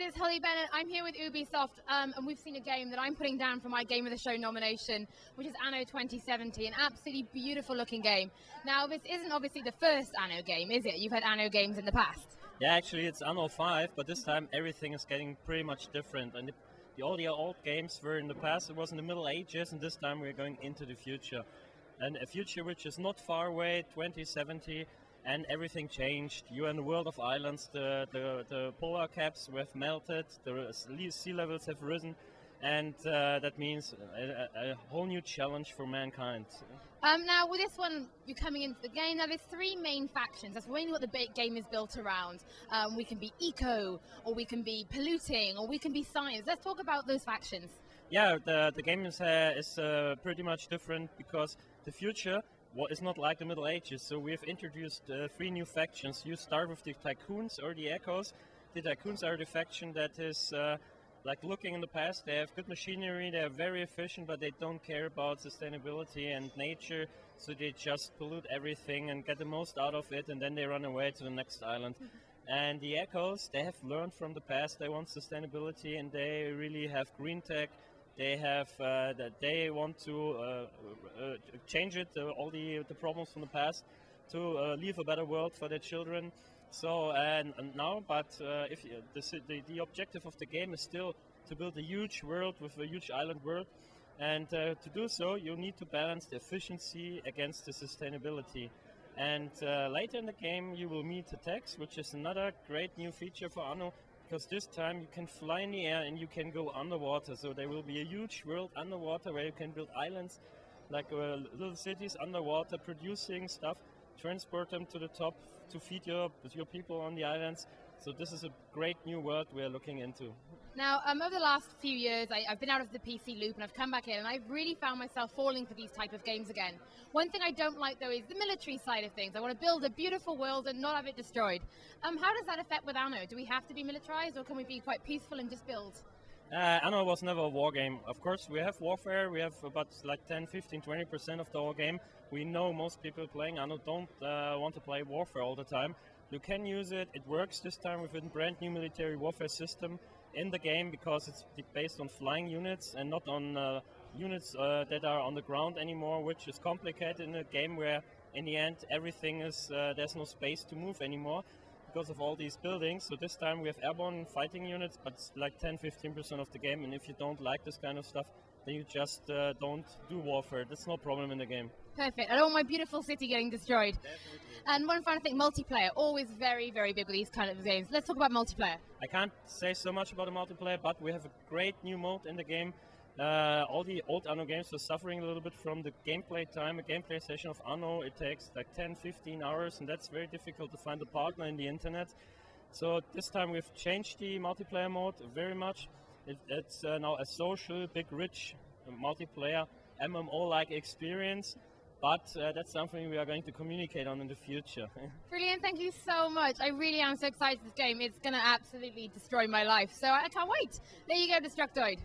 it's Holly Bennett. I'm here with Ubisoft, and we've seen a game that I'm putting down for my Game of the Show nomination, which is Anno 2070, an absolutely beautiful looking game. Now, this isn't obviously the first Anno game, is it? You've had Anno games in the past. Yeah, actually it's Anno 5, but this time everything is getting pretty much different. And all the old games were in the past, it was in the Middle Ages, and this time we're going into the future. And a future which is not far away, 2070, and everything changed. You're in the world of islands, the polar caps have melted, the sea levels have risen, and that means a whole new challenge for mankind. Now, with this one, you're coming into the game. Now, there's three main factions. That's mainly what the game is built around. We can be eco, or we can be polluting, or we can be science. Let's talk about those factions. Yeah, the game is pretty much different because the future is not like the Middle Ages. So we have introduced three new factions. You start with the Tycoons or the Echoes. The Tycoons are the faction that is like looking in the past. They have good machinery, they are very efficient, but they don't care about sustainability and nature. So they just pollute everything and get the most out of it, and then they run away to the next island. And the Echoes, they have learned from the past. They want sustainability, and they really have green tech. They have that they want to change it, all the problems from the past, to leave a better world for their children. So and now, but if the objective of the game is still to build a huge world with a huge island world, and to do so, you need to balance the efficiency against the sustainability. And later in the game, you will meet attacks, which is another great new feature for Anno. Because this time you can fly in the air and you can go underwater. So there will be a huge world underwater where you can build islands, like little cities underwater, producing stuff, transport them to the top to feed your people on the islands. So this is a great new world we're looking into. Now, over the last few years, I've been out of the PC loop and I've come back in, and I've really found myself falling for these type of games again. One thing I don't like, though, is the military side of things. I want to build a beautiful world and not have it destroyed. How does that affect with Anno? Do we have to be militarized, or can we be quite peaceful and just build? Anno was never a war game. Of course, we have warfare. We have about like 10, 15, 20% of the whole game. We know most people playing Anno don't want to play warfare all the time. You can use it. It works this time with a brand new military warfare system in the game because it's based on flying units and not on units that are on the ground anymore, which is complicated in a game where in the end everything is there's no space to move anymore because of all these buildings. So this time we have airborne fighting units, but it's like 10-15% of the game, and if you don't like this kind of stuff, then you just don't do warfare. That's no problem in the game. Perfect. I don't want my beautiful city getting destroyed. Definitely. And one final thing, multiplayer, always very, very big with these kind of games. Let's talk about multiplayer. I can't say so much about the multiplayer, but we have a great new mode in the game. All the old Anno games were suffering a little bit from the gameplay time. A gameplay session of Anno, it takes like 10-15 hours, and that's very difficult to find a partner in the internet. So this time we've changed the multiplayer mode very much. It's now a social, big, rich multiplayer MMO-like experience. But that's something we are going to communicate on in the future. Brilliant, thank you so much. I really am so excited for this game. It's going to absolutely destroy my life. So I can't wait. There you go, Destructoid.